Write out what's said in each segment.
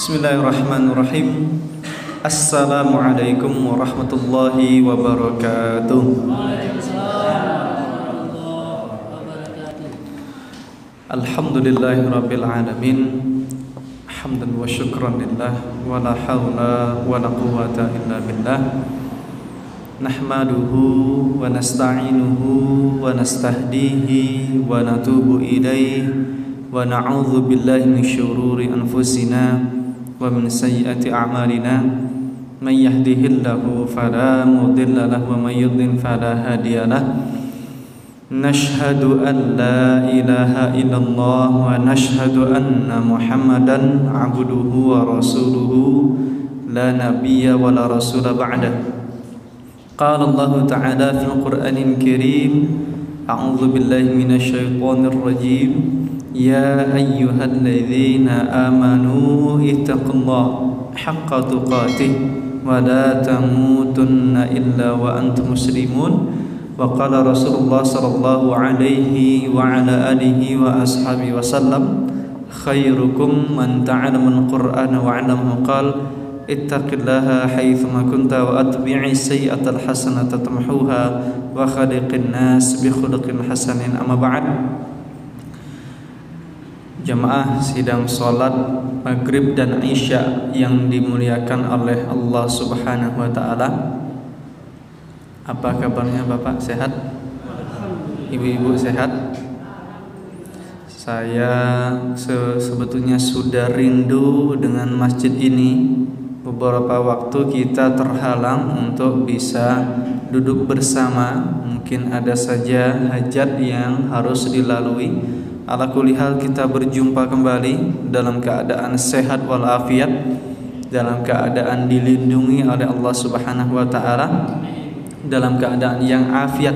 Bismillahirrahmanirrahim. Assalamualaikum warahmatullahi wabarakatuh. Alhamdulillahirabbil alamin. Hamdan wa syukran lillah wa la haula wa la quwwata illa billah. Nahmaduhu wa nasta'inuhu wa nastahdihi wa natubu ilaihi wa na'udzu billahi min syururi anfusina wa min sayyiati a'malina. Man yahdihillahu fala mudilla lahu wa man yudlil fala hadiyalah. Nashhadu an la ilaha illallah wa nashhadu anna Muhammadan abduhu wa rasuluhu la nabiyya wa la rasula ba'dah. Qala Allah ta'ala fil Qur'anil Karim, a'udzu billahi minasy syaithanir rajim. Ya ayyuhalladzina amanu ittaqullaha haqqa tuqatih wa la tamutunna illa wa antum muslimun. Wa qala Rasulullah sallallahu alaihi wa ala alihi wa ashabihi wasallam, khairukum man ta'allama al-Qur'ana wa 'allamahu. Qala ittaqillaha haitsuma kunta wa atbi'i sayyi'atal hasanata tamhuha wa khaliqin nas bi khuluqin hasanin. Amma ba'd. Jamaah sidang salat maghrib dan isya yang dimuliakan oleh Allah Subhanahu wa taala. Apa kabarnya Bapak, sehat? Ibu-ibu sehat? Saya sebetulnya sudah rindu dengan masjid ini. Beberapa waktu kita terhalang untuk bisa duduk bersama. Mungkin ada saja hajat yang harus dilalui. Ala kulli hal kita berjumpa kembali dalam keadaan sehat walafiat, dalam keadaan dilindungi oleh Allah Subhanahu wa taala, dalam keadaan yang afiat.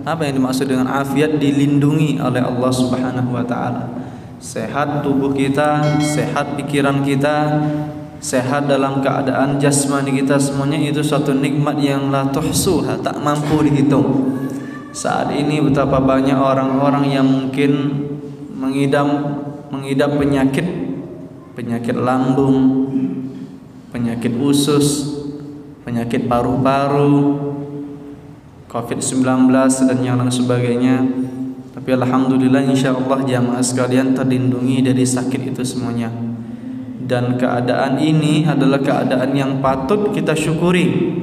Apa yang dimaksud dengan afiat? Dilindungi oleh Allah Subhanahu wa taala. Sehat tubuh kita, sehat pikiran kita, sehat dalam keadaan jasmani kita, semuanya itu suatu nikmat yang la tuhsuha, tak mampu dihitung. Saat ini betapa banyak orang-orang yang mungkin mengidap penyakit lambung, penyakit usus, penyakit paru-paru, COVID-19 dan yang lain sebagainya. Tapi alhamdulillah insyaallah jamaah sekalian terlindungi dari sakit itu semuanya. Dan keadaan ini adalah keadaan yang patut kita syukuri.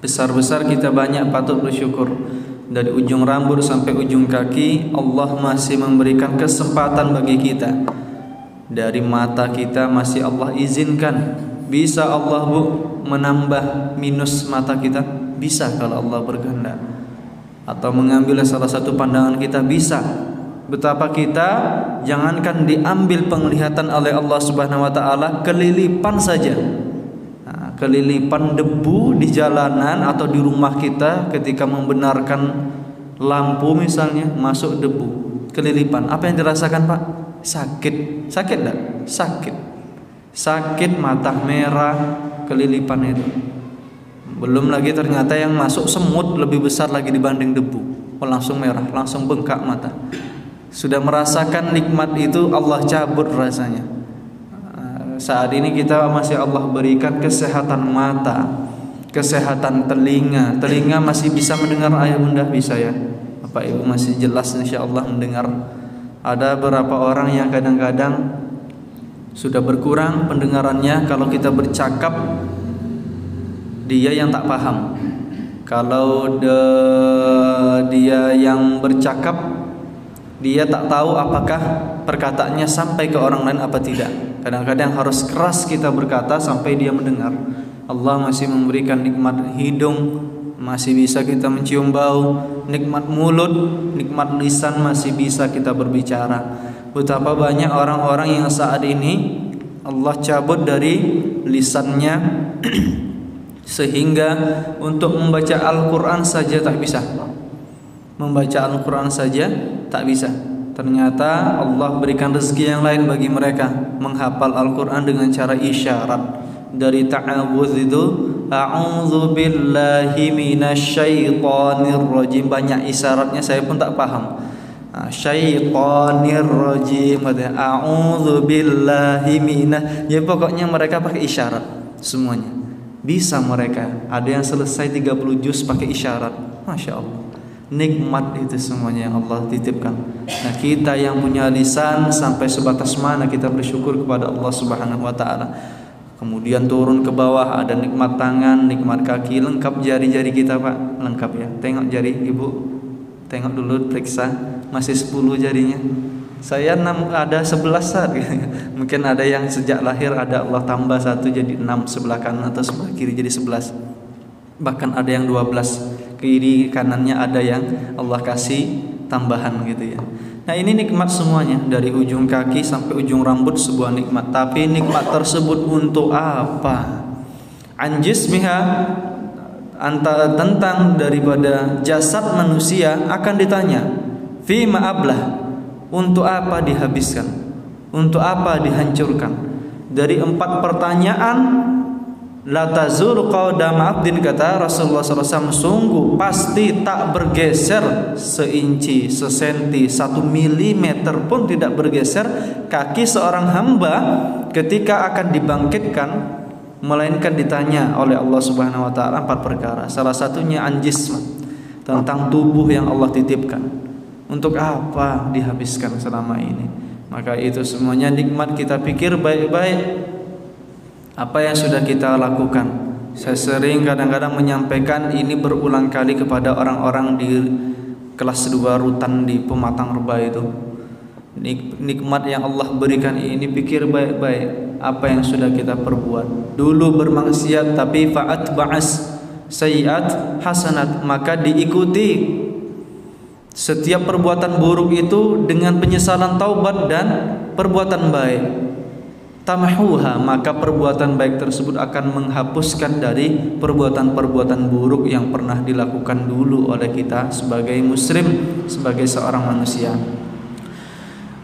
Besar-besar kita banyak patut bersyukur. Dari ujung rambut sampai ujung kaki, Allah masih memberikan kesempatan bagi kita. Dari mata kita masih Allah izinkan. Bisa Allah menambah minus mata kita? Bisa kalau Allah berkehendak. Atau mengambil salah satu pandangan kita? Bisa. Betapa kita jangankan diambil penglihatan oleh Allah Subhanahu wa taala, kelilipan saja. Kelilipan debu di jalanan atau di rumah kita ketika membenarkan lampu misalnya masuk debu, kelilipan. Apa yang dirasakan, Pak? Sakit. Sakit enggak? Sakit. Sakit, mata merah, kelilipan itu. Belum lagi ternyata yang masuk semut lebih besar lagi dibanding debu. Langsung merah, langsung bengkak mata. Sudah merasakan nikmat itu, Allah cabut rasanya. Saat ini kita masih Allah berikan kesehatan mata, kesehatan telinga. Telinga masih bisa mendengar ayah bunda, bisa ya Bapak Ibu, masih jelas insyaallah mendengar. Ada beberapa orang yang kadang-kadang sudah berkurang pendengarannya. Kalau kita bercakap, dia yang tak paham. Kalau dia yang bercakap, dia tak tahu apakah perkataannya sampai ke orang lain apa tidak. Kadang-kadang harus keras kita berkata sampai dia mendengar. Allah masih memberikan nikmat hidung, masih bisa kita mencium bau, nikmat mulut, nikmat lisan, masih bisa kita berbicara. Betapa banyak orang-orang yang saat ini Allah cabut dari lisannya sehingga untuk membaca Al-Quran saja tak bisa. Membaca Al-Quran saja tak bisa. Ternyata Allah berikan rezeki yang lain bagi mereka, menghafal Al-Quran dengan cara isyarat. Dari ta'awudz itu, a'udzu billahi minasyaitonir rajim, banyak isyaratnya saya pun tak paham. syaitonir rajim, a'udzu billahi minah. Ya pokoknya mereka pakai isyarat semuanya. Bisa mereka. Ada yang selesai 30 juz pakai isyarat. Masya Allah. Nikmat itu semuanya yang Allah titipkan. Nah, kita yang punya lisan sampai sebatas mana kita bersyukur kepada Allah Subhanahu wa taala. Kemudian turun ke bawah ada nikmat tangan, nikmat kaki, lengkap jari-jari kita, Pak. Lengkap ya. Tengok jari Ibu. Tengok dulu, periksa. Masih 10 jarinya. Saya 6, ada 11 saat. Mungkin ada yang sejak lahir ada Allah tambah 1 jadi 6 sebelah kanan atau sebelah kiri jadi 11. Bahkan ada yang 12. Kiri kanannya ada yang Allah kasih tambahan gitu ya. Nah, ini nikmat semuanya dari ujung kaki sampai ujung rambut, sebuah nikmat. Tapi nikmat tersebut untuk apa? An jismiha, antara tentang daripada jasad manusia akan ditanya. Fi ma'ablah, untuk apa dihabiskan? Untuk apa dihancurkan? Dari 4 pertanyaan, la tazulu qadama abdin, kata Rasulullah SAW, sungguh pasti tak bergeser seinci, sesenti, 1 milimeter pun tidak bergeser kaki seorang hamba ketika akan dibangkitkan, melainkan ditanya oleh Allah Subhanahu wa taala 4 perkara. Salah satunya anjism, tentang tubuh yang Allah titipkan. Untuk apa dihabiskan selama ini? Maka itu semuanya nikmat. Kita pikir baik-baik apa yang sudah kita lakukan. Saya sering kadang-kadang menyampaikan ini berulang kali kepada orang-orang di kelas 2 rutan di Pematang Reba itu. Nikmat yang Allah berikan ini, pikir baik-baik apa yang sudah kita perbuat. Dulu bermaksiat tapi fa'at ba'as sayyiat hasanat, maka diikuti setiap perbuatan buruk itu dengan penyesalan taubat dan perbuatan baik. Tamhuha, maka perbuatan baik tersebut akan menghapuskan dari perbuatan-perbuatan buruk yang pernah dilakukan dulu oleh kita sebagai muslim, sebagai seorang manusia.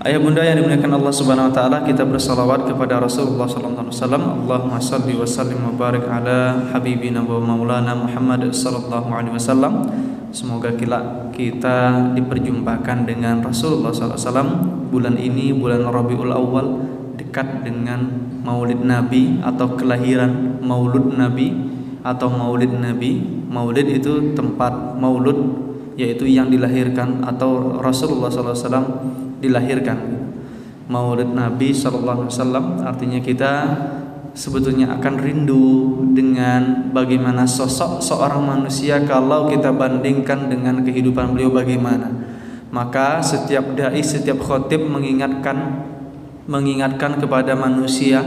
Ayah bunda yang dimuliakan Allah Subhanahu wa taala, kita bersalawat kepada Rasulullah sallallahu alaihi wasallam. Allahumma shalli wa sallim wa barik ala habibina wa maulana Muhammad sallallahu alaihi wasallam. Semoga kita diperjumpakan dengan Rasulullah sallallahu alaihi wasallam bulan ini, bulan Rabiul Awal, dekat dengan Maulid Nabi atau kelahiran Maulud Nabi atau Maulid Nabi. Maulid itu tempat maulud, yaitu yang dilahirkan atau Rasulullah SAW dilahirkan. Maulid Nabi SAW artinya kita sebetulnya akan rindu dengan bagaimana sosok seorang manusia kalau kita bandingkan dengan kehidupan beliau bagaimana. Maka setiap dai, setiap khotib mengingatkan kepada manusia,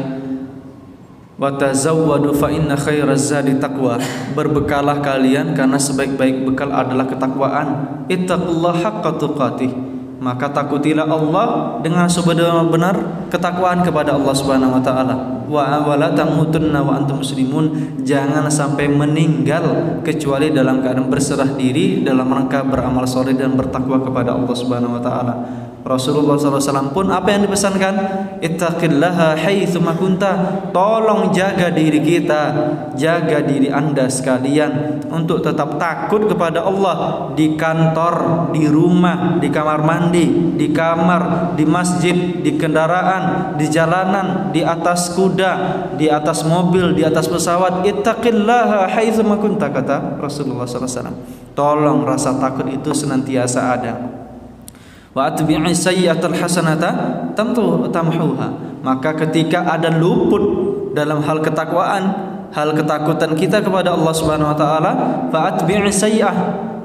wa tazawwadu fa inna khairaz zadi taqwa, berbekalah kalian karena sebaik-baik bekal adalah ketakwaan. Ittaqullaha haqqa tuqatih, maka takutilah Allah dengan sebenar-benar ketakwaan kepada Allah Subhanahu wa taala. Wa la tamutunna wa antum muslimun, jangan sampai meninggal kecuali dalam keadaan berserah diri dalam rangka beramal saleh dan bertakwa kepada Allah Subhanahu wa taala. Rasulullah SAW pun apa yang dipesankan? Ittaqillaha haitsu ma kunta, tolong jaga diri kita, jaga diri Anda sekalian untuk tetap takut kepada Allah di kantor, di rumah, di kamar mandi, di kamar, di masjid, di kendaraan, di jalanan, di atas kuda, di atas mobil, di atas pesawat. Ittaqillaha haitsu ma kunta, kata Rasulullah SAW. Tolong rasa takut itu senantiasa ada. Wa atbi'i sayyi'atal hasanata tamhuha, maka ketika ada luput dalam hal ketakwaan, hal ketakutan kita kepada Allah Subhanahu wa taala, fa atbi'i sayyi'ah,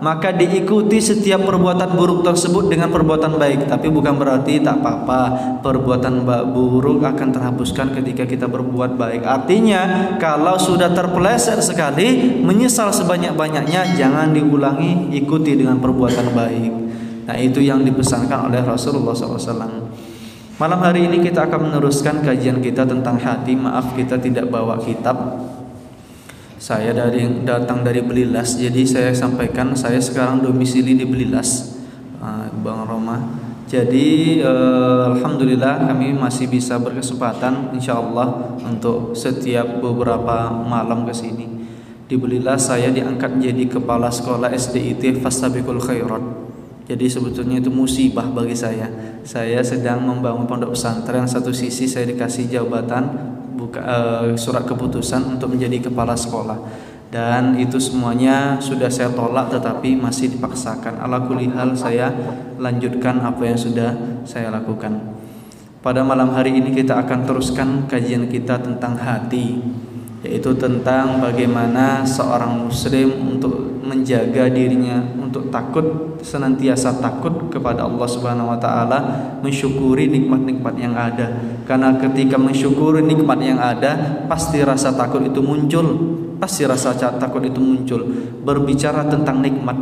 maka diikuti setiap perbuatan buruk tersebut dengan perbuatan baik. Tapi bukan berarti tak apa-apa perbuatan buruk akan terhapuskan ketika kita berbuat baik. Artinya kalau sudah terpeleset sekali, menyesal sebanyak-banyaknya, jangan diulangi, ikuti dengan perbuatan baik. Nah, itu yang dipesankan oleh Rasulullah SAW. Malam hari ini kita akan meneruskan kajian kita tentang hati. Maaf kita tidak bawa kitab. Saya datang dari Belilas, jadi saya sampaikan saya sekarang domisili di Belilas, Bang Roma. Jadi alhamdulillah kami masih bisa berkesempatan insyaallah untuk setiap beberapa malam ke sini. Di Belilas saya diangkat jadi kepala sekolah SDIT Fastabiqul Khairat. Jadi sebetulnya itu musibah bagi saya. Saya sedang membangun pondok pesantren, satu sisi saya dikasih jabatan surat keputusan untuk menjadi kepala sekolah, dan itu semuanya sudah saya tolak tetapi masih dipaksakan. Ala kulli hal saya lanjutkan apa yang sudah saya lakukan. Pada malam hari ini kita akan teruskan kajian kita tentang hati, yaitu tentang bagaimana seorang muslim untuk menjaga dirinya, untuk takut, senantiasa takut kepada Allah Subhanahu wa taala, mensyukuri nikmat-nikmat yang ada. Karena ketika mensyukuri nikmat yang ada, pasti rasa takut itu muncul. Pasti rasa takut itu muncul. Berbicara tentang nikmat.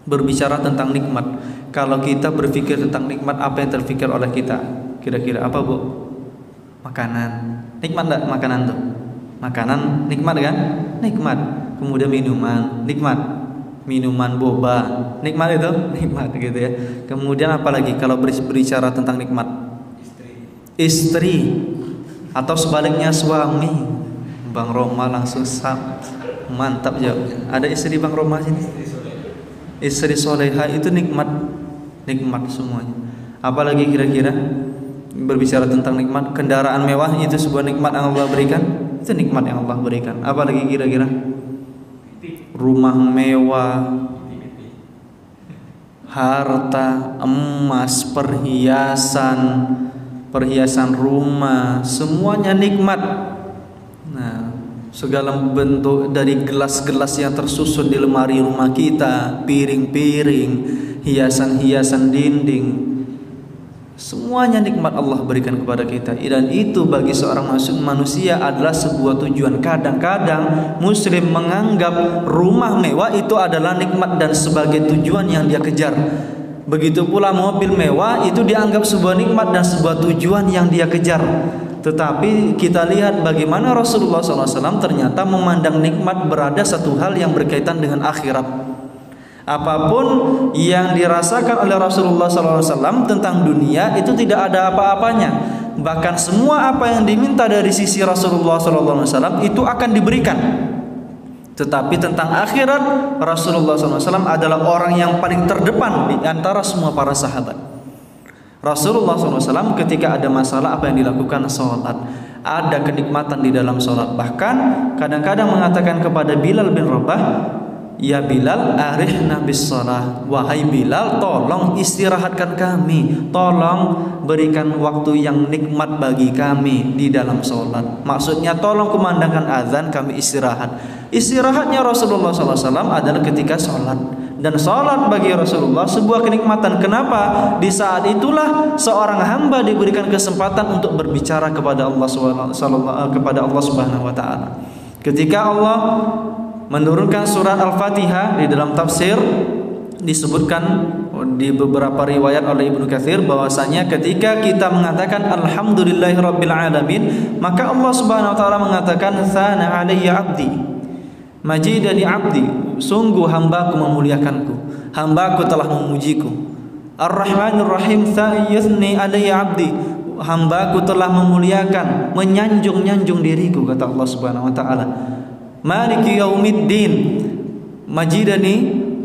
Berbicara tentang nikmat. Kalau kita berpikir tentang nikmat, apa yang terpikir oleh kita? Kira-kira apa, Bu? Makanan. Nikmat enggak makanan tuh? Makanan nikmat kan? Nikmat. Kemudian minuman, nikmat. Minuman boba, nikmat itu, nikmat gitu ya. Kemudian apalagi kalau berbicara tentang nikmat? Istri. Atau sebaliknya suami. Bang Roma langsung mantap jawabnya. Ada istri Bang Roma sini? Istri soleha itu nikmat. Nikmat semuanya. Apalagi kira-kira? Berbicara tentang nikmat, kendaraan mewah itu sebuah nikmat yang Allah berikan. Itu nikmat yang Allah berikan. Apalagi kira-kira? Rumah mewah, harta, emas, perhiasan rumah, semuanya nikmat. Nah, segala bentuk dari gelas-gelas yang tersusun di lemari rumah kita, piring-piring, hiasan-hiasan dinding, semuanya nikmat Allah berikan kepada kita. Dan itu bagi seorang manusia adalah sebuah tujuan. Kadang-kadang muslim menganggap rumah mewah itu adalah nikmat dan sebagai tujuan yang dia kejar. Begitu pula mobil mewah itu dianggap sebuah nikmat dan sebuah tujuan yang dia kejar. Tetapi kita lihat bagaimana Rasulullah SAW ternyata memandang nikmat berada satu hal yang berkaitan dengan akhirat. Apapun yang dirasakan oleh Rasulullah SAW tentang dunia itu tidak ada apa-apanya. Bahkan semua apa yang diminta dari sisi Rasulullah SAW itu akan diberikan. Tetapi tentang akhirat, Rasulullah SAW adalah orang yang paling terdepan di antara semua para sahabat. Rasulullah SAW ketika ada masalah apa yang dilakukan? Sholat. Ada kenikmatan di dalam sholat. Bahkan kadang-kadang mengatakan kepada Bilal bin Rabah, ya Bilal, arihna bis shalah. Wahai Bilal, tolong istirahatkan kami. Tolong berikan waktu yang nikmat bagi kami di dalam sholat. Maksudnya tolong kumandangkan azan, kami istirahat. Istirahatnya Rasulullah SAW adalah ketika sholat. Dan sholat bagi Rasulullah sebuah kenikmatan. Kenapa? Di saat itulah seorang hamba diberikan kesempatan untuk berbicara kepada Allah Subhanahu wa taala. Ketika Allah menurunkan surat Al-Fatihah, di dalam tafsir disebutkan di beberapa riwayat oleh Ibnu Katsir bahwasanya ketika kita mengatakan alhamdulillahirabbil alamin, maka Allah Subhanahu wa taala mengatakan sana alayya abdi majidani abdi, sungguh hambaku memuliakanku, hambaku telah memujiku. Ar-Rahmanir Rahim yuthni alayya abdi, hambaku telah memuliakan, menyanjung-nyanjung diriku, kata Allah Subhanahu wa taala. Maliki yaumiddin majidani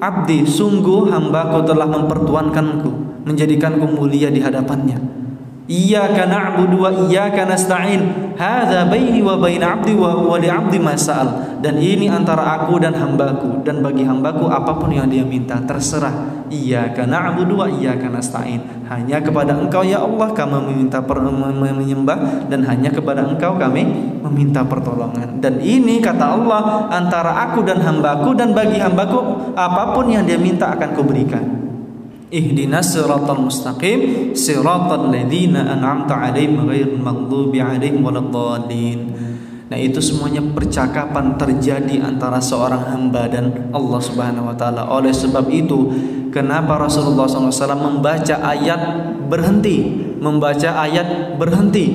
abdi, sungguh hambaku telah mempertuankanku, menjadikanku mulia di hadapannya. Iyyaka na'budu wa iyyaka nasta'in, hadza baini wa baina 'abdi wa li 'abdi ma sa'al. Dan ini antara aku dan hambaku, dan bagi hambaku apapun yang dia minta terserah. Iyyaka na'budu wa iyyaka nasta'in, hanya kepada Engkau ya Allah kami meminta menyembah, dan hanya kepada Engkau kami meminta pertolongan. Dan ini kata Allah antara aku dan hambaku, dan bagi hambaku apapun yang dia minta akan kuberikan. Ihdinas siratal mustaqim siratal ladzina an'amta 'alaihim ghairil maghdubi 'alaihim waladdallin. Nah, itu semuanya percakapan terjadi antara seorang hamba dan Allah Subhanahu wa taala. Oleh sebab itu, kenapa Rasulullah SAW membaca ayat berhenti, membaca ayat berhenti,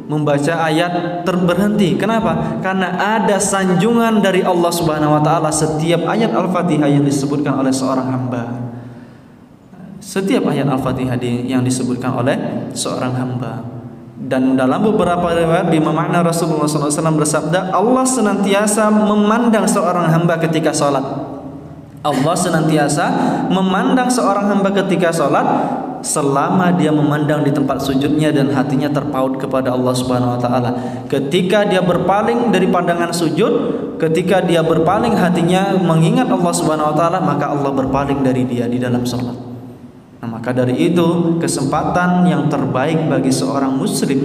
membaca ayat terberhenti? Kenapa? Karena ada sanjungan dari Allah Subhanahu wa taala setiap ayat Al-Fatihah yang disebutkan oleh seorang hamba. Setiap ayat Al-Fatihah yang disebutkan oleh seorang hamba. Dan dalam beberapa riwayat di makna Rasulullah SAW bersabda, Allah senantiasa memandang seorang hamba ketika sholat. Allah senantiasa memandang seorang hamba ketika sholat selama dia memandang di tempat sujudnya dan hatinya terpaut kepada Allah Subhanahu wa taala. Ketika dia berpaling dari pandangan sujud, ketika dia berpaling hatinya mengingat Allah Subhanahu wa taala, maka Allah berpaling dari dia di dalam sholat. Nah, maka dari itu kesempatan yang terbaik bagi seorang muslim,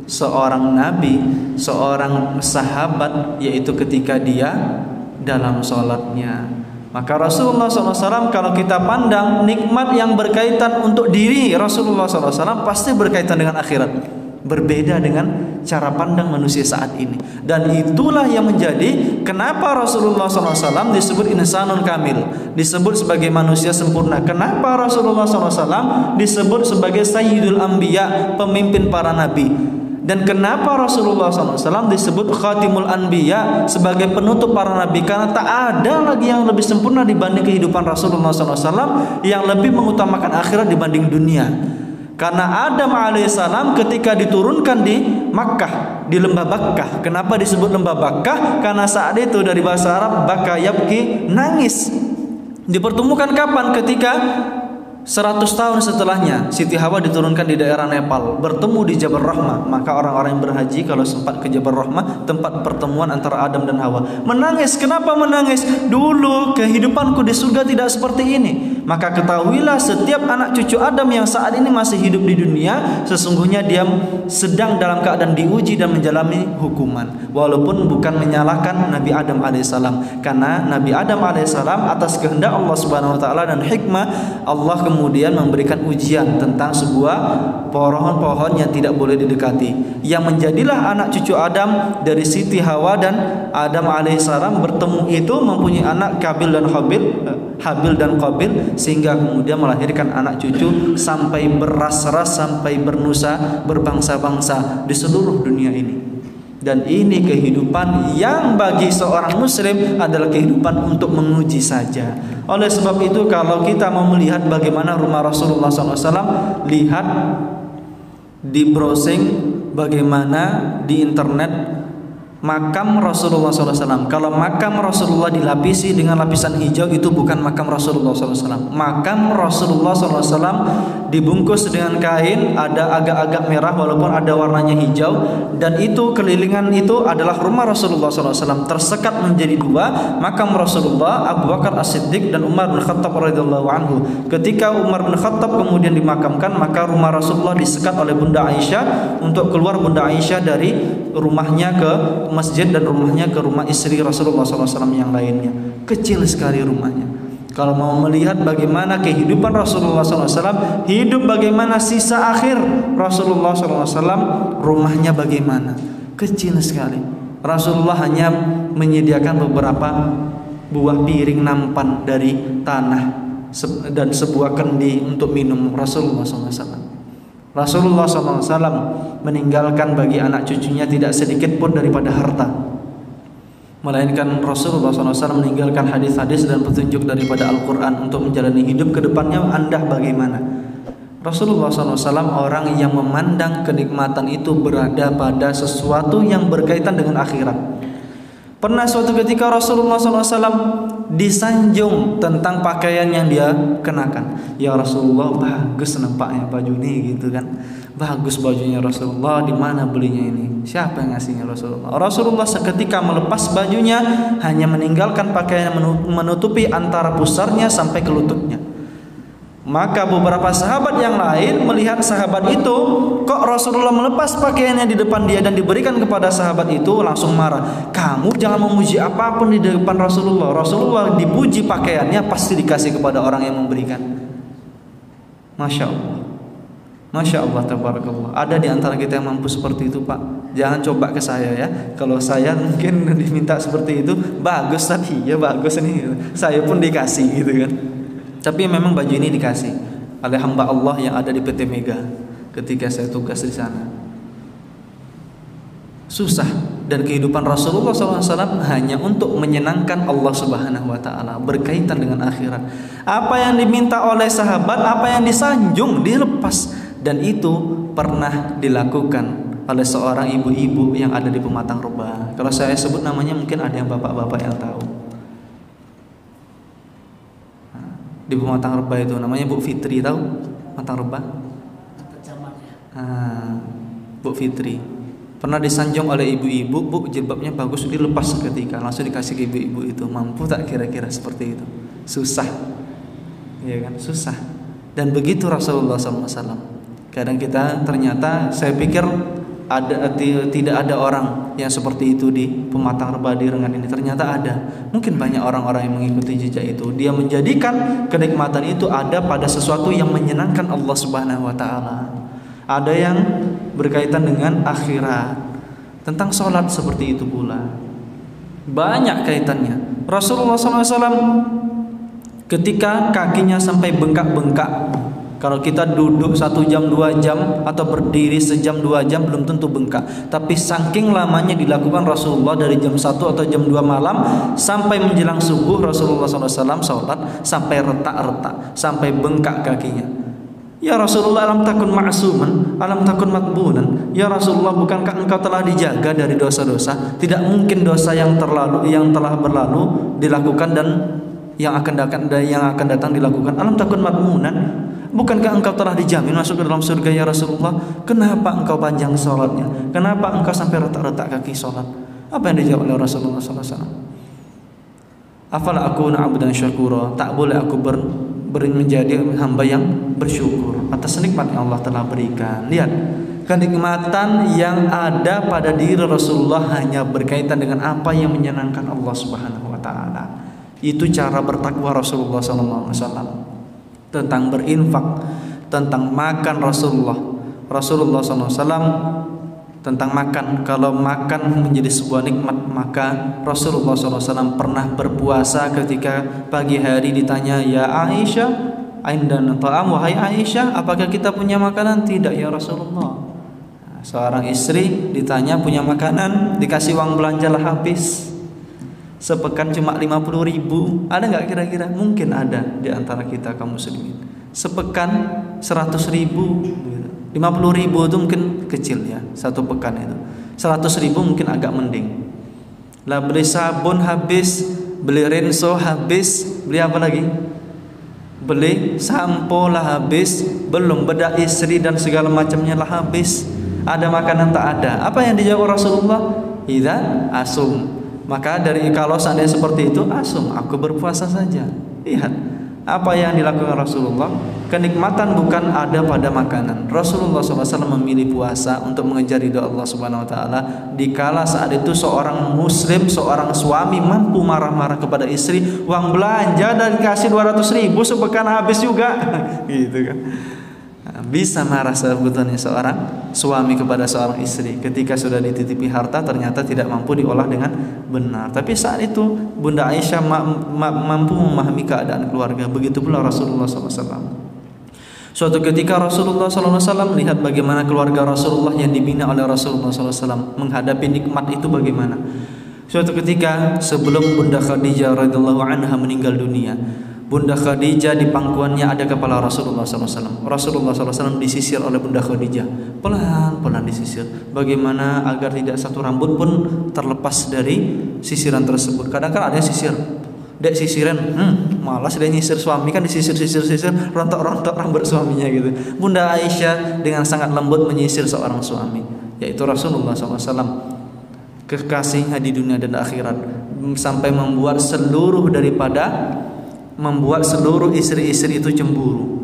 seorang nabi, seorang sahabat, yaitu ketika dia dalam sholatnya. Maka Rasulullah SAW kalau kita pandang nikmat yang berkaitan untuk diri Rasulullah SAW pasti berkaitan dengan akhirat. Berbeda dengan cara pandang manusia saat ini. Dan itulah yang menjadi kenapa Rasulullah SAW disebut insanun kamil, disebut sebagai manusia sempurna. Kenapa Rasulullah SAW disebut sebagai sayyidul anbiya, pemimpin para nabi. Dan kenapa Rasulullah SAW disebut khatimul anbiya, sebagai penutup para nabi? Karena tak ada lagi yang lebih sempurna dibanding kehidupan Rasulullah SAW, yang lebih mengutamakan akhirat dibanding dunia. Karena Adam alaihissalam ketika diturunkan di Makkah, di lembah Bakkah. Kenapa disebut lembah Bakkah? Karena saat itu dari bahasa Arab baka yabki, nangis. Dipertemukan kapan? Ketika 100 tahun setelahnya Siti Hawa diturunkan di daerah Nepal, bertemu di Jabal Rahmah. Maka orang-orang yang berhaji kalau sempat ke Jabal Rahmah, tempat pertemuan antara Adam dan Hawa, menangis. Kenapa menangis? Dulu kehidupanku di surga tidak seperti ini. Maka ketahuilah setiap anak cucu Adam yang saat ini masih hidup di dunia, sesungguhnya dia sedang dalam keadaan diuji dan menjalani hukuman. Walaupun bukan menyalahkan Nabi Adam alaihissalam, karena Nabi Adam alaihissalam atas kehendak Allah Subhanahu wa taala dan hikmah Allah kemudian memberikan ujian tentang sebuah pohon-pohon yang tidak boleh didekati, yang menjadilah anak cucu Adam dari Siti Hawa dan Adam alaihissalam bertemu itu mempunyai anak Habil dan Qabil, sehingga kemudian melahirkan anak cucu sampai beras-ras, sampai bernusa, berbangsa-bangsa di seluruh dunia ini. Dan ini kehidupan yang bagi seorang muslim adalah kehidupan untuk menguji saja. Oleh sebab itu kalau kita mau melihat bagaimana rumah Rasulullah SAW, lihat di browsing bagaimana di internet makam Rasulullah SAW. Kalau makam Rasulullah dilapisi dengan lapisan hijau, itu bukan makam Rasulullah SAW. Makam Rasulullah SAW dibungkus dengan kain, ada agak-agak merah walaupun ada warnanya hijau, dan itu kelilingan itu adalah rumah Rasulullah SAW. Tersekat menjadi dua, makam Rasulullah, Abu Bakar As-Siddiq dan Umar bin Khattab radhiyallahu anhu. Ketika Umar bin Khattab kemudian dimakamkan, maka rumah Rasulullah disekat oleh Bunda Aisyah untuk keluar Bunda Aisyah dari rumahnya ke masjid dan rumahnya ke rumah istri Rasulullah SAW yang lainnya. Kecil sekali rumahnya. Kalau mau melihat bagaimana kehidupan Rasulullah SAW, hidup bagaimana sisa akhir Rasulullah SAW, rumahnya bagaimana, kecil sekali. Rasulullah hanya menyediakan beberapa buah piring nampan dari tanah dan sebuah kendi untuk minum Rasulullah SAW. Rasulullah SAW meninggalkan bagi anak cucunya tidak sedikit pun daripada harta, melainkan Rasulullah SAW meninggalkan hadis-hadis dan petunjuk daripada Al-Quran untuk menjalani hidup ke depannya. Anda bagaimana? Rasulullah SAW orang yang memandang kenikmatan itu berada pada sesuatu yang berkaitan dengan akhirat. Pernah suatu ketika Rasulullah SAW disanjung tentang pakaian yang dia kenakan. Ya Rasulullah, bagus nampaknya baju ini, gitu kan. Bagus bajunya Rasulullah, di mana belinya ini? Siapa yang ngasihnya Rasulullah? Rasulullah seketika melepas bajunya, hanya meninggalkan pakaian menutupi antara pusarnya sampai ke lututnya. Maka beberapa sahabat yang lain melihat sahabat itu, kok Rasulullah melepas pakaiannya di depan dia dan diberikan kepada sahabat itu, langsung marah. Kamu jangan memuji apapun di depan Rasulullah. Rasulullah dipuji pakaiannya, pasti dikasih kepada orang yang memberikan. Masya Allah, Masya Allah, tabarakallah. Ada di antara kita yang mampu seperti itu, Pak. Jangan coba ke saya ya. Kalau saya mungkin diminta seperti itu, bagus tadi ya, bagus nih. Saya pun dikasih gitu kan. Tapi memang baju ini dikasih oleh hamba Allah yang ada di PT Mega ketika saya tugas di sana. Susah, dan kehidupan Rasulullah SAW hanya untuk menyenangkan Allah Subhanahu Wa Taala, berkaitan dengan akhirat. Apa yang diminta oleh sahabat, apa yang disanjung, dilepas, dan itu pernah dilakukan oleh seorang ibu-ibu yang ada di Pematang Rubah. Kalau saya sebut namanya mungkin ada yang bapak-bapak yang tahu. di Pematang Reba itu, namanya Bu Fitri, tahu Pematang Reba? Bu Fitri pernah disanjung oleh ibu-ibu, Bu jilbabnya bagus, dilepas seketika, langsung dikasih ke ibu-ibu itu. Mampu tak kira-kira seperti itu? Susah, ya kan, susah. Dan begitu Rasulullah SAW. Kadang kita ternyata, saya pikir tidak ada orang yang seperti itu di Pematang Reba di Rengan ini. Ternyata ada. Mungkin banyak orang-orang yang mengikuti jejak itu. Dia menjadikan kenikmatan itu ada pada sesuatu yang menyenangkan Allah Subhanahu wa taala. Ada yang berkaitan dengan akhirat. Tentang sholat seperti itu pula. Banyak kaitannya. Rasulullah SAW ketika kakinya sampai bengkak-bengkak, kalau kita duduk 1 jam 2 jam atau berdiri sejam 2 jam belum tentu bengkak. Tapi saking lamanya dilakukan Rasulullah, dari jam 1 atau jam 2 malam sampai menjelang subuh, Rasulullah SAW sholat sampai retak-retak, sampai bengkak kakinya. Ya Rasulullah, alam takun ma'suman, alam takun matbunan. Ya Rasulullah, bukankah engkau telah dijaga dari dosa-dosa? Tidak mungkin dosa yang telah berlalu dilakukan dan yang akan datang dilakukan. Alam takun matmunan, bukankah engkau telah dijamin masuk ke dalam surga ya Rasulullah? Kenapa engkau panjang sholatnya? Kenapa engkau sampai retak-retak kaki sholat? Apa yang dijawab oleh Rasulullah SAW? Afala akuna abdan syakura, tak boleh aku menjadi hamba yang bersyukur atas nikmat yang Allah telah berikan. Lihat, kenikmatan yang ada pada diri Rasulullah hanya berkaitan dengan apa yang menyenangkan Allah Subhanahu wa taala. Itu cara bertakwa Rasulullah SAW. Tentang berinfak, tentang makan Rasulullah SAW tentang makan. Kalau makan menjadi sebuah nikmat, maka Rasulullah SAW pernah berpuasa ketika pagi hari ditanya, ya Aisyah, indana ta'am, wahai Aisyah, apakah kita punya makanan? Tidak ya Rasulullah. Seorang istri ditanya punya makanan, dikasih uang belanja lah habis. Sepekan cuma 50.000. Ada nggak kira-kira? Mungkin ada di antara kita kaum muslimin. Sepekan 100.000. 50.000 itu mungkin kecil ya, satu pekan itu. 100.000 mungkin agak mending. Lah beli sabun habis, beli rinso habis, beli apa lagi? Beli sampo lah habis, belum bedak istri dan segala macamnya lah habis. Ada makanan tak ada. Apa yang dijawab Rasulullah? Idza asum. Maka kalau seandainya seperti itu, asum, aku berpuasa saja. Lihat apa yang dilakukan Rasulullah. Kenikmatan bukan ada pada makanan. Rasulullah SAW memilih puasa untuk mengejar ridha Allah Subhanahu wa taala. Dikala saat itu seorang muslim, seorang suami mampu marah-marah kepada istri, uang belanja dan dikasih 200.000 sepekan habis juga. Gitu kan. Bisa marah sebetulnya seorang suami kepada seorang istri ketika sudah dititipi harta ternyata tidak mampu diolah dengan benar. Tapi saat itu Bunda Aisyah mampu memahami keadaan keluarga. Begitu pula Rasulullah SAW. Suatu ketika Rasulullah SAW melihat bagaimana keluarga Rasulullah yang dibina oleh Rasulullah SAW menghadapi nikmat itu bagaimana. Suatu ketika sebelum Bunda Khadijah radhiyallahu anha meninggal dunia, Bunda Khadijah di pangkuannya ada kepala Rasulullah SAW. Rasulullah SAW disisir oleh Bunda Khadijah, pelan-pelan disisir. Bagaimana agar tidak satu rambut pun terlepas dari sisiran tersebut. Kadang-kadang ada yang sisir, dek sisiran, malas dia nyisir suami kan disisir, rontok-rontok rambut suaminya gitu. Bunda Aisyah dengan sangat lembut menyisir seorang suami, yaitu Rasulullah SAW, kekasihnya di dunia dan akhirat, sampai membuat seluruh istri-istri itu cemburu.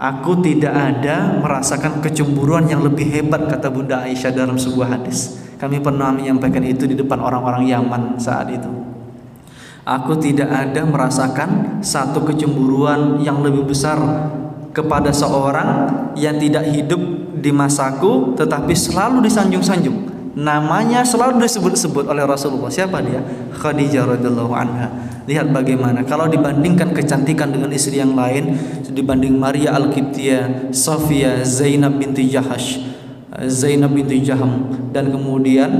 Aku tidak ada merasakan kecemburuan yang lebih hebat, kata Bunda Aisyah dalam sebuah hadis. Kami pernah menyampaikan itu di depan orang-orang Yaman saat itu. Aku tidak ada merasakan satu kecemburuan yang lebih besar kepada seorang yang tidak hidup di masaku tetapi selalu disanjung-sanjung. Namanya selalu disebut-sebut oleh Rasulullah. Siapa dia? Khadijah radhiyallahu anha. Lihat bagaimana kalau dibandingkan kecantikan dengan istri yang lain, dibanding Maria Al-Qibtiyah, Safiyah, Zainab binti Jahash, Zainab binti Jaham, dan kemudian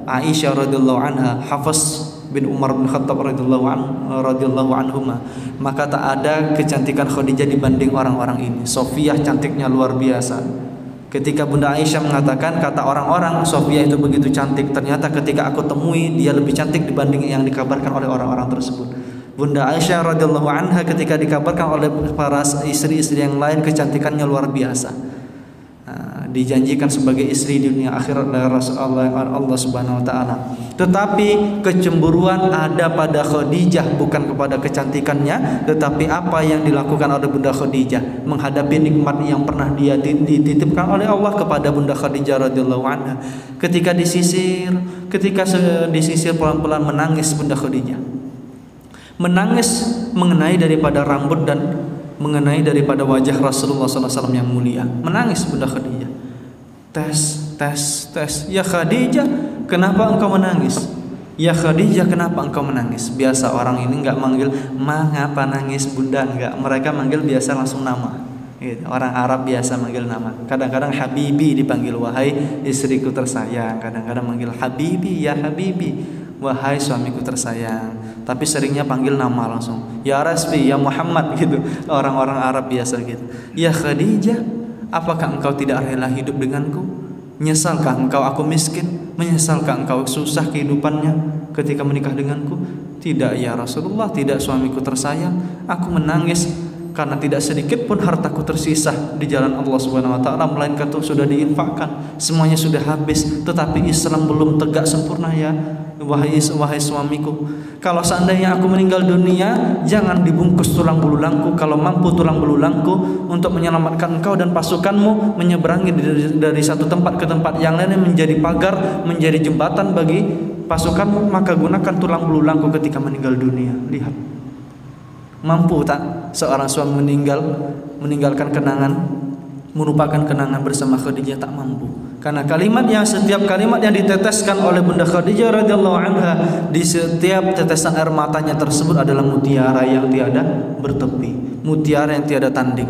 Aisyah radhiyallahu anha, Hafs bin Umar bin Khattab radhiyallahu anhuma, maka tak ada kecantikan Khadijah dibanding orang-orang ini. Safiyah cantiknya luar biasa. Ketika Bunda Aisyah mengatakan, kata orang-orang Safiyah itu begitu cantik, ternyata ketika aku temui dia lebih cantik dibanding yang dikabarkan oleh orang-orang tersebut. Bunda Aisyah radhiyallahu anha ketika dikabarkan oleh para istri-istri yang lain kecantikannya luar biasa, dijanjikan sebagai istri di dunia akhirat oleh Rasulullah Allah Subhanahu wa taala. Tetapi kecemburuan ada pada Khadijah, bukan kepada kecantikannya, tetapi apa yang dilakukan oleh Bunda Khadijah menghadapi nikmat yang pernah dia dititipkan oleh Allah kepada Bunda Khadijah radhiyallahu anha. Ketika disisir pelan-pelan menangis Bunda Khadijah. Menangis mengenai daripada rambut dan mengenai daripada wajah Rasulullah SAW yang mulia. Menangis Bunda Khadijah. Tes. Ya Khadijah, kenapa engkau menangis? Ya Khadijah, kenapa engkau menangis? Biasa orang ini enggak manggil mengapa nangis Bunda, enggak. Mereka manggil biasa langsung nama. Gitu. Orang Arab biasa manggil nama. Kadang-kadang Habibi dipanggil wahai istriku tersayang. Kadang-kadang manggil Habibi, ya Habibi, wahai suamiku tersayang. Tapi seringnya panggil nama langsung. Ya Rasbi, ya Muhammad gitu. Orang-orang Arab biasa gitu. Ya Khadijah, apakah engkau tidak rela hidup denganku? Menyesalkah engkau aku miskin? Menyesalkah engkau susah kehidupannya ketika menikah denganku? Tidak ya Rasulullah, tidak suamiku tersayang. Aku menangis karena tidak sedikit pun hartaku tersisa di jalan Allah Subhanahu wa taala, melainkan itu sudah diinfakkan, semuanya sudah habis, tetapi Islam belum tegak sempurna ya wahai suamiku. Kalau seandainya aku meninggal dunia, jangan dibungkus tulang belulangku. Kalau mampu tulang belulangku untuk menyelamatkan engkau dan pasukanmu menyeberangi dari satu tempat ke tempat yang lain, menjadi pagar, menjadi jembatan bagi pasukanmu, maka gunakan tulang belulangku ketika meninggal dunia. Lihat, mampu tak seorang suami meninggalkan kenangan, merupakan kenangan bersama Khadijah? Tak mampu. Karena setiap kalimat yang diteteskan oleh Bunda Khadijah radhiyallahu anha, di setiap tetesan air matanya tersebut adalah mutiara yang tiada bertepi, mutiara yang tiada tanding.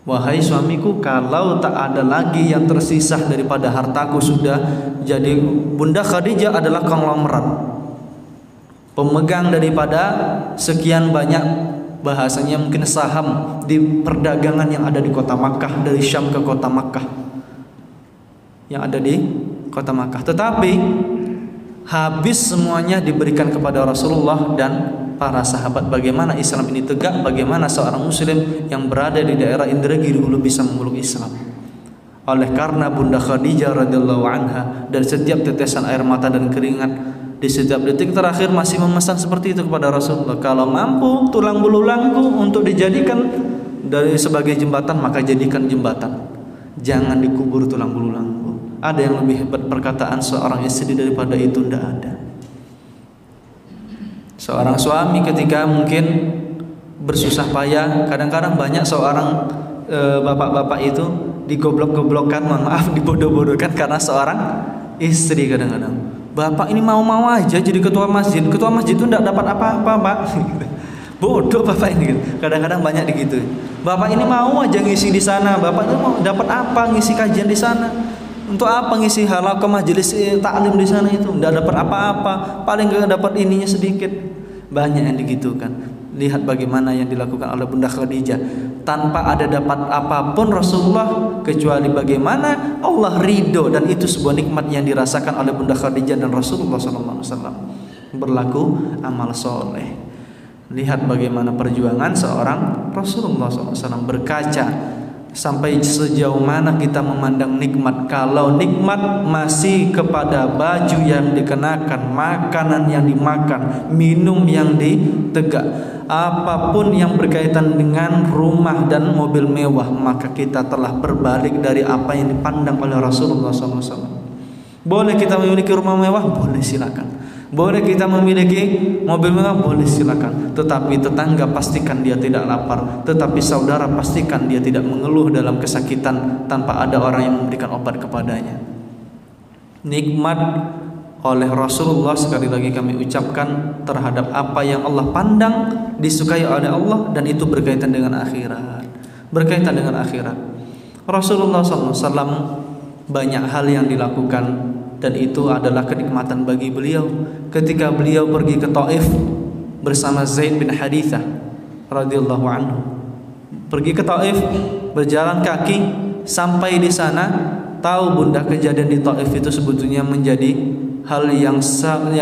Wahai suamiku, kalau tak ada lagi yang tersisa daripada hartaku sudah. Jadi Bunda Khadijah adalah konglomerat, pemegang daripada sekian banyak, bahasanya mungkin saham di perdagangan yang ada di kota Makkah, dari Syam ke kota Makkah, yang ada di kota Makkah. Tetapi habis semuanya diberikan kepada Rasulullah dan para sahabat. Bagaimana Islam ini tegak, bagaimana seorang muslim yang berada di daerah Indragiri dulu bisa memeluk Islam. Oleh karena Bunda Khadijah radhiyallahu anha, dan setiap tetesan air mata dan keringat di setiap detik terakhir masih memesan seperti itu kepada Rasulullah. Kalau mampu tulang belulangku untuk dijadikan sebagai jembatan, maka jadikan jembatan. Jangan dikubur tulang belulangku. Ada yang lebih hebat perkataan seorang istri daripada itu? Tidak ada. Seorang suami ketika mungkin bersusah payah, kadang-kadang banyak seorang bapak-bapak itu digoblok-goblokkan, mohon maaf, dibodoh-bodohkan karena seorang istri. Kadang-kadang bapak ini mau-mau aja jadi ketua masjid. Ketua masjid itu tidak dapat apa-apa, Pak. Bodoh bapak ini. Kadang-kadang banyak begitu. Bapak ini mau aja ngisi di sana. Bapak itu mau dapat apa ngisi kajian di sana? Untuk apa ngisi halaqah majelis taklim di sana itu? Tidak dapat apa-apa. Paling enggak dapat ininya sedikit. Banyak yang digitukan. Lihat bagaimana yang dilakukan oleh Bunda Khadijah. Tanpa ada dapat apapun Rasulullah, kecuali bagaimana Allah ridho, dan itu sebuah nikmat yang dirasakan oleh Bunda Khadijah dan Rasulullah SAW. Berlaku amal soleh. Lihat bagaimana perjuangan seorang Rasulullah SAW. Berkaca sampai sejauh mana kita memandang nikmat. Kalau nikmat masih kepada baju yang dikenakan, makanan yang dimakan, minum yang ditegak, apapun yang berkaitan dengan rumah dan mobil mewah, maka kita telah berbalik dari apa yang dipandang oleh Rasulullah SAW. Boleh kita memiliki rumah mewah? Boleh, silakan. Boleh kita memiliki mobil mewah? Boleh, silakan. Tetapi tetangga pastikan dia tidak lapar. Tetapi saudara pastikan dia tidak mengeluh dalam kesakitan tanpa ada orang yang memberikan obat kepadanya. Nikmat oleh Rasulullah, sekali lagi kami ucapkan, terhadap apa yang Allah pandang disukai oleh Allah, dan itu berkaitan dengan akhirat. Berkaitan dengan akhirat. Rasulullah SAW banyak hal yang dilakukan, dan itu adalah kenikmatan bagi beliau. Ketika beliau pergi ke Taif bersama Zaid bin Harithah radhiyallahu anhu, pergi ke Taif berjalan kaki sampai di sana, tahu bunda kejadian di Taif itu sebetulnya menjadi hal yang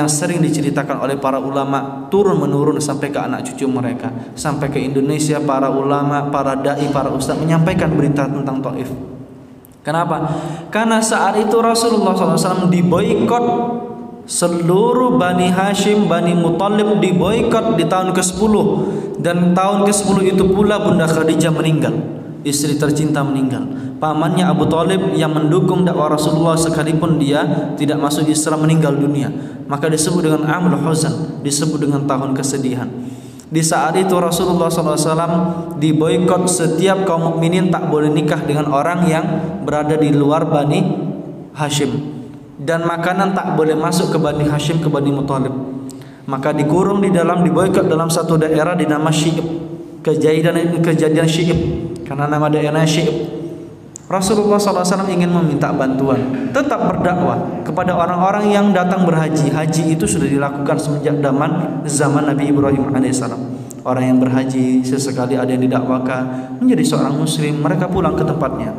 sering diceritakan oleh para ulama turun menurun sampai ke anak cucu mereka, sampai ke Indonesia. Para ulama, para dai, para ustaz menyampaikan berita tentang Taif. Kenapa? Karena saat itu Rasulullah SAW diboikot. Seluruh Bani Hashim, Bani Muthalib diboikot di tahun ke-10. Dan tahun ke-10 itu pula Bunda Khadijah meninggal, istri tercinta meninggal. Pamannya Abu Thalib yang mendukung dakwah Rasulullah sekalipun dia tidak masuk Islam meninggal dunia. Maka disebut dengan Amul Huzan, disebut dengan tahun kesedihan. Di saat itu Rasulullah SAW diboikot. Setiap kaum mukminin tak boleh nikah dengan orang yang berada di luar Bani Hashim, dan makanan tak boleh masuk ke Bani Hashim, ke Bani Muthalib. Maka dikurung di dalam, diboikot dalam satu daerah dinama Syi'ib. Kejadian Syi'ib, karena nama daerahnya Syi'ib. Rasulullah SAW ingin meminta bantuan, tetap berdakwah kepada orang-orang yang datang berhaji. Haji itu sudah dilakukan semenjak zaman Nabi Ibrahim alaihissalam. Orang yang berhaji sesekali ada yang didakwakan menjadi seorang muslim, mereka pulang ke tempatnya.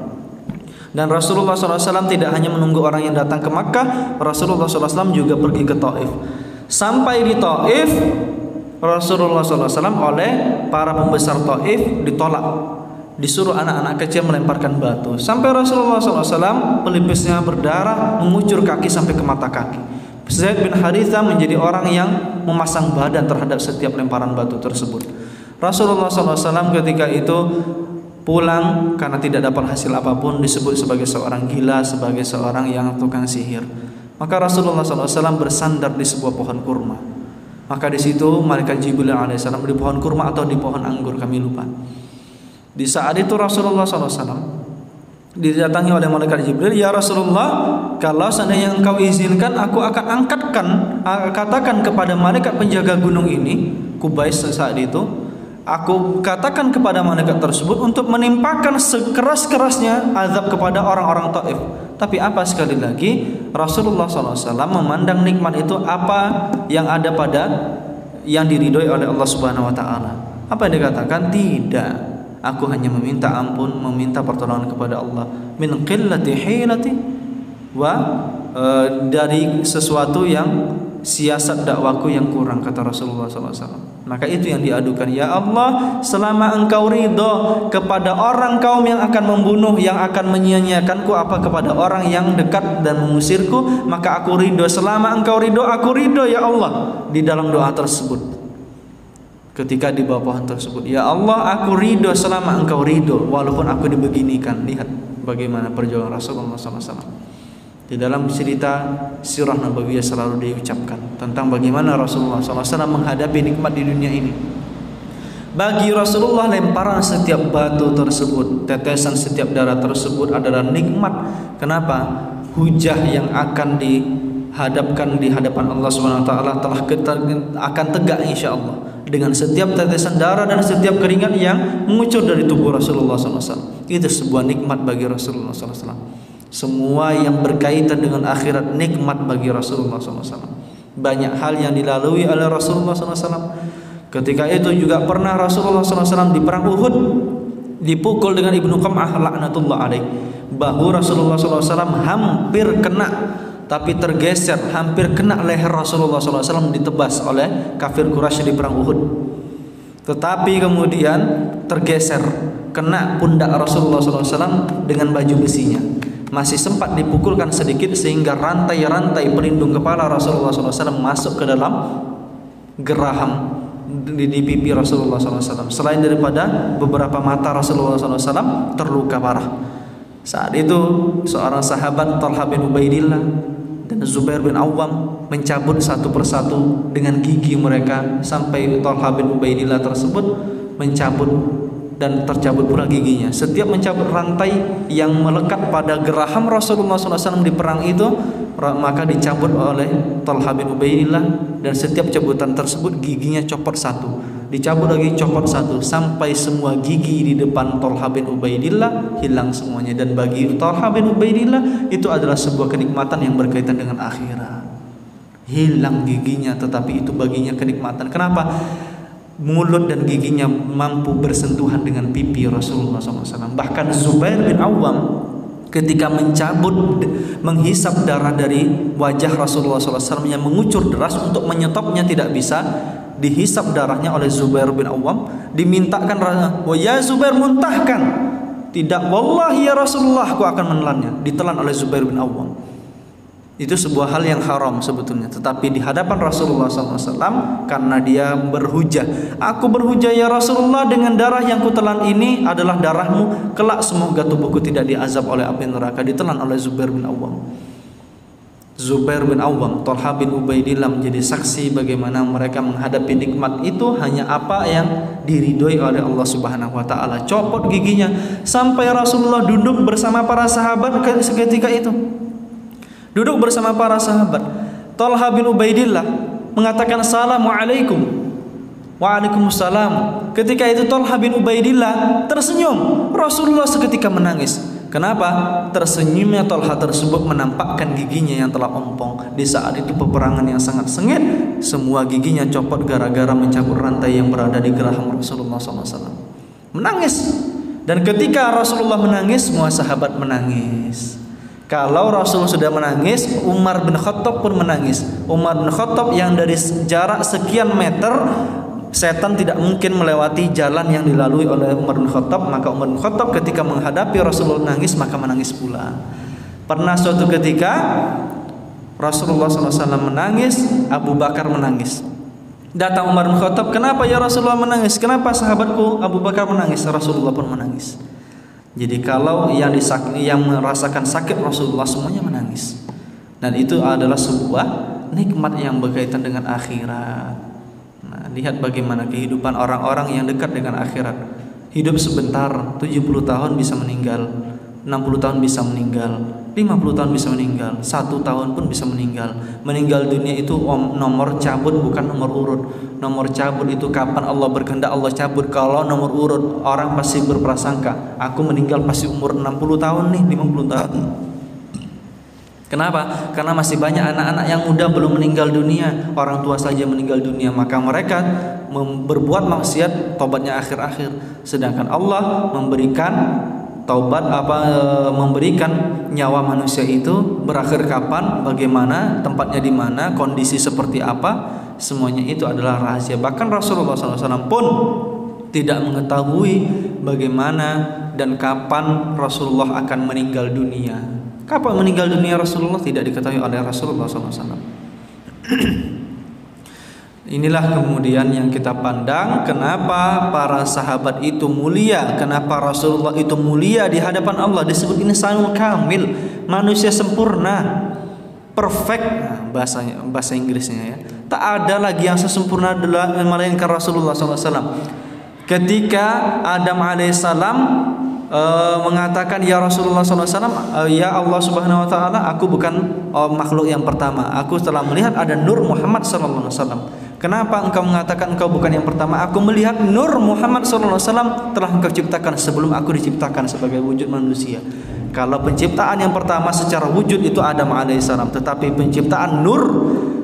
Dan Rasulullah SAW tidak hanya menunggu orang yang datang ke Makkah, Rasulullah SAW juga pergi ke Taif. Sampai di Taif, Rasulullah SAW oleh para pembesar Taif ditolak, disuruh anak-anak kecil melemparkan batu. Sampai Rasulullah SAW pelipisnya berdarah, mengucur kaki sampai ke mata kaki. Zaid bin Haritha menjadi orang yang memasang badan terhadap setiap lemparan batu tersebut. Rasulullah SAW ketika itu pulang karena tidak dapat hasil apapun, disebut sebagai seorang gila, sebagai seorang yang tukang sihir. Maka Rasulullah SAW bersandar di sebuah pohon kurma. Maka di situ malaikat Jibril alaihissalam, di pohon kurma atau di pohon anggur, kami lupa. Di saat itu Rasulullah SAW didatangi oleh malaikat Jibril. Ya Rasulullah, kalau seandainya engkau izinkan, aku akan katakan kepada malaikat penjaga gunung ini, Kubais saat itu, aku katakan kepada malaikat tersebut untuk menimpakan sekeras-kerasnya azab kepada orang-orang Taif. Tapi apa, sekali lagi Rasulullah SAW memandang nikmat itu apa yang ada pada yang diridhoi oleh Allah Subhanahu Wa Taala. Apa yang dikatakan? Tidak, aku hanya meminta ampun, meminta pertolongan kepada Allah. Min qillati hilati wa dari sesuatu yang siasat dakwaku yang kurang, kata Rasulullah SAW. Maka itu yang diadukan. Ya Allah, selama engkau ridho kepada orang kaum yang akan membunuh, yang akan menyia-nyiakanku, apa kepada orang yang dekat dan mengusirku, maka aku ridho. Selama engkau ridho, aku ridho ya Allah. Di dalam doa tersebut, ketika di bawah pohon tersebut, ya Allah, aku ridho selama engkau ridho, walaupun aku dibeginikan. Lihat bagaimana perjuangan Rasulullah SAW. Di dalam cerita sirah Nabawiyah selalu diucapkan tentang bagaimana Rasulullah SAW menghadapi nikmat di dunia ini. Bagi Rasulullah, lemparan setiap batu tersebut, tetesan setiap darah tersebut adalah nikmat. Kenapa? Hujah yang akan dihadapkan di hadapan Allah SWT akan tegak insya Allah, dengan setiap tetesan darah dan setiap keringat yang mengucur dari tubuh Rasulullah SAW. Itu sebuah nikmat bagi Rasulullah SAW. Semua yang berkaitan dengan akhirat nikmat bagi Rasulullah SAW. Banyak hal yang dilalui oleh Rasulullah SAW. Ketika itu juga pernah Rasulullah SAW di perang Uhud dipukul dengan Ibnu Qam'ah laknatullah alaih. Bahu Rasulullah SAW hampir kena, tapi tergeser, hampir kena leher Rasulullah SAW, ditebas oleh kafir Quraisy di perang Uhud. Tetapi kemudian tergeser, kena pundak Rasulullah SAW dengan baju besinya. Masih sempat dipukulkan sedikit sehingga rantai-rantai pelindung kepala Rasulullah SAW masuk ke dalam geraham di pipi Rasulullah SAW. Selain daripada beberapa mata Rasulullah SAW terluka parah. Saat itu seorang sahabat, Talha bin Ubaidillah dan Zubair bin Awam, mencabut satu persatu dengan gigi mereka, sampai Talha bin Ubaidillah tersebut mencabut dan tercabut pula giginya. Setiap mencabut rantai yang melekat pada geraham Rasulullah SAW di perang itu, maka dicabut oleh Talha bin Ubaidillah, dan setiap cabutan tersebut giginya copot satu, dicabut lagi, copot satu, sampai semua gigi di depan Talha bin Ubaidillah hilang semuanya. Dan bagi Talha bin Ubaidillah itu adalah sebuah kenikmatan yang berkaitan dengan akhirat. Hilang giginya, tetapi itu baginya kenikmatan. Kenapa? Mulut dan giginya mampu bersentuhan dengan pipi Rasulullah SAW. Bahkan Zubair bin Awam ketika mencabut, menghisap darah dari wajah Rasulullah SAW yang mengucur deras, untuk menyetopnya tidak bisa, dihisap darahnya oleh Zubair bin Awam, dimintakan, ya Zubair muntahkan, tidak, wallahi ya Rasulullah aku akan menelannya, ditelan oleh Zubair bin Awam. Itu sebuah hal yang haram sebetulnya, tetapi di hadapan Rasulullah SAW karena dia berhujah, aku berhujah ya Rasulullah dengan darah yang kutelan ini adalah darahmu, kelak semoga tubuhku tidak diazab oleh api neraka, ditelan oleh Zubair bin Awam. Zubair bin Awam, Thalha bin Ubaidillah menjadi saksi bagaimana mereka menghadapi nikmat itu hanya apa yang diridhoi oleh Allah Subhanahu wa taala. Copot giginya sampai Rasulullah duduk bersama para sahabat seketika itu. Duduk bersama para sahabat. Thalha bin Ubaidillah mengatakan assalamualaikum. Waalaikumsalam. Ketika itu Thalha bin Ubaidillah tersenyum. Rasulullah seketika menangis. Kenapa? Tersenyumnya Thalha tersebut menampakkan giginya yang telah ompong. Di saat itu peperangan yang sangat sengit, semua giginya copot gara-gara mencabut rantai yang berada di geraham Rasulullah SAW. Menangis. Dan ketika Rasulullah menangis, semua sahabat menangis. Kalau Rasul sudah menangis, Umar bin Khattab pun menangis. Umar bin Khattab yang dari jarak sekian meter, setan tidak mungkin melewati jalan yang dilalui oleh Umar bin Khattab, maka Umar bin Khattab ketika menghadapi Rasulullah menangis, maka menangis pula. Pernah suatu ketika Rasulullah SAW menangis, Abu Bakar menangis. Datang Umar bin Khattab, kenapa ya Rasulullah menangis? Kenapa sahabatku Abu Bakar menangis? Rasulullah pun menangis. Jadi kalau yang merasakan sakit Rasulullah semuanya menangis. Dan itu adalah sebuah nikmat yang berkaitan dengan akhirat. Nah, lihat bagaimana kehidupan orang-orang yang dekat dengan akhirat. Hidup sebentar, 70 tahun bisa meninggal, 60 tahun bisa meninggal, 50 tahun bisa meninggal, 1 tahun pun bisa meninggal. Meninggal dunia itu nomor cabut, bukan nomor urut. Nomor cabut itu kapan Allah berkehendak Allah cabut. Kalau nomor urut, orang pasti berprasangka aku meninggal pasti umur 60 tahun nih, 50 tahun. Kenapa? Karena masih banyak anak-anak yang muda belum meninggal dunia, orang tua saja meninggal dunia, maka mereka berbuat maksiat, tobatnya akhir-akhir. Sedangkan Allah memberikan taubat memberikan nyawa manusia itu berakhir kapan, bagaimana, tempatnya di mana, kondisi seperti apa, semuanya itu adalah rahasia. Bahkan Rasulullah SAW pun tidak mengetahui bagaimana dan kapan Rasulullah akan meninggal dunia. Kapan meninggal dunia Rasulullah tidak diketahui oleh Rasulullah SAW. Inilah kemudian yang kita pandang kenapa para sahabat itu mulia, kenapa Rasulullah itu mulia di hadapan Allah. Disebut insanul kamil, manusia sempurna, perfect, bahasa Inggrisnya ya. Tak ada lagi yang sesempurna melainkan Rasulullah SAW. Ketika Adam alaihissalam mengatakan ya Rasulullah SAW, ya Allah Subhanahu Wa Taala, aku bukan makhluk yang pertama, aku telah melihat ada nur Muhammad SAW. Kenapa engkau mengatakan engkau bukan yang pertama? Aku melihat nur Muhammad SAW telah engkau ciptakan sebelum aku diciptakan sebagai wujud manusia. Kalau penciptaan yang pertama secara wujud itu Adam alaihissalam, tetapi penciptaan nur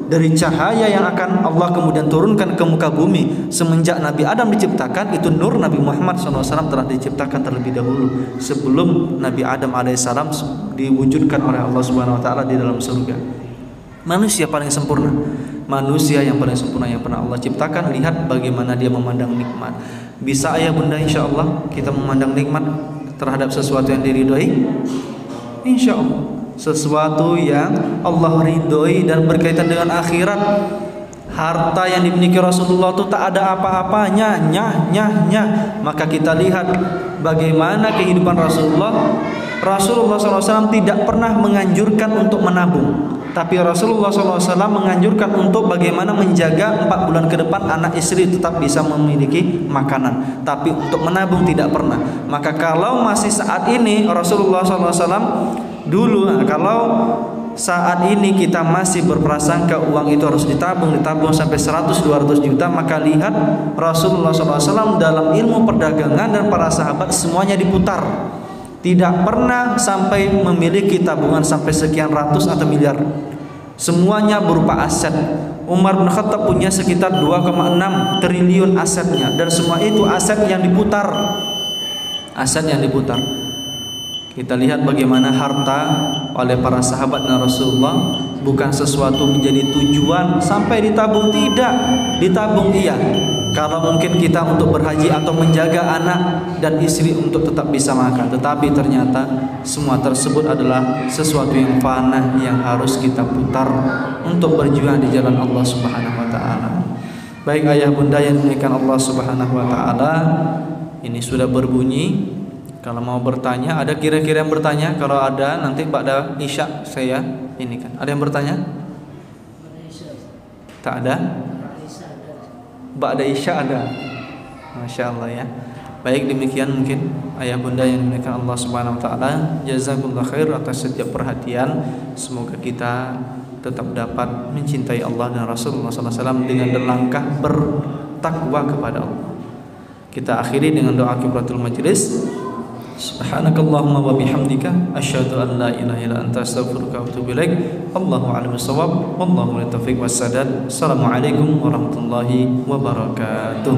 dari cahaya yang akan Allah kemudian turunkan ke muka bumi semenjak Nabi Adam diciptakan, itu nur Nabi Muhammad SAW telah diciptakan terlebih dahulu sebelum Nabi Adam alaihissalam diwujudkan oleh Allah Subhanahu Wa Taala di dalam surga. Manusia paling sempurna, manusia yang paling sempurna yang pernah Allah ciptakan. Lihat bagaimana dia memandang nikmat. Bisa ayah bunda insya Allah kita memandang nikmat terhadap sesuatu yang diridhoi? Insya Allah sesuatu yang Allah ridhoi dan berkaitan dengan akhirat. Harta yang dimiliki Rasulullah itu tak ada apa-apanya, maka kita lihat bagaimana kehidupan Rasulullah. Rasulullah SAW tidak pernah menganjurkan untuk menabung, tapi Rasulullah SAW menganjurkan untuk bagaimana menjaga 4 bulan ke depan anak istri tetap bisa memiliki makanan, tapi untuk menabung tidak pernah. Maka kalau masih saat ini Rasulullah SAW dulu, kalau saat ini kita masih berprasangka uang itu harus ditabung sampai 100-200 juta, maka lihat Rasulullah SAW dalam ilmu perdagangan dan para sahabat semuanya diputar. Tidak pernah sampai memiliki tabungan sampai sekian ratus atau miliar. Semuanya berupa aset. Umar bin Khattab punya sekitar 2,6 triliun asetnya, dan semua itu aset yang diputar. Aset yang diputar. Kita lihat bagaimana harta oleh para sahabat dan Rasulullah bukan sesuatu menjadi tujuan sampai ditabung, tidak. Ditabung iya, kalau mungkin kita untuk berhaji atau menjaga anak dan istri untuk tetap bisa makan, tetapi ternyata semua tersebut adalah sesuatu yang fana yang harus kita putar untuk berjuang di jalan Allah Subhanahu wa taala. Baik ayah bunda yang dimuliakan Allah Subhanahu wa taala, ini sudah berbunyi. Kalau mau bertanya, ada kira-kira yang bertanya? Kalau ada, nanti pada Isya saya ini kan. Ada yang bertanya? Tak ada? Ba'da Isya ada. Masya Allah ya. Baik, demikian mungkin ayah bunda yang dimuliakan Allah Subhanahu wa taala. Jazakumullah khair atas setiap perhatian. Semoga kita tetap dapat mencintai Allah dan Rasulullah SAW dengan langkah bertakwa kepada Allah. Kita akhiri dengan doa kifaratul majlis. Subhanakallahumma wa bihamdika asyhadu an la ilaha illa anta astaghfiruka wa atubu ilaik. Allahu a'lam bissawab. Wallahu a'lam taufiq wassadad. Assalamualaikum warahmatullahi wabarakatuh.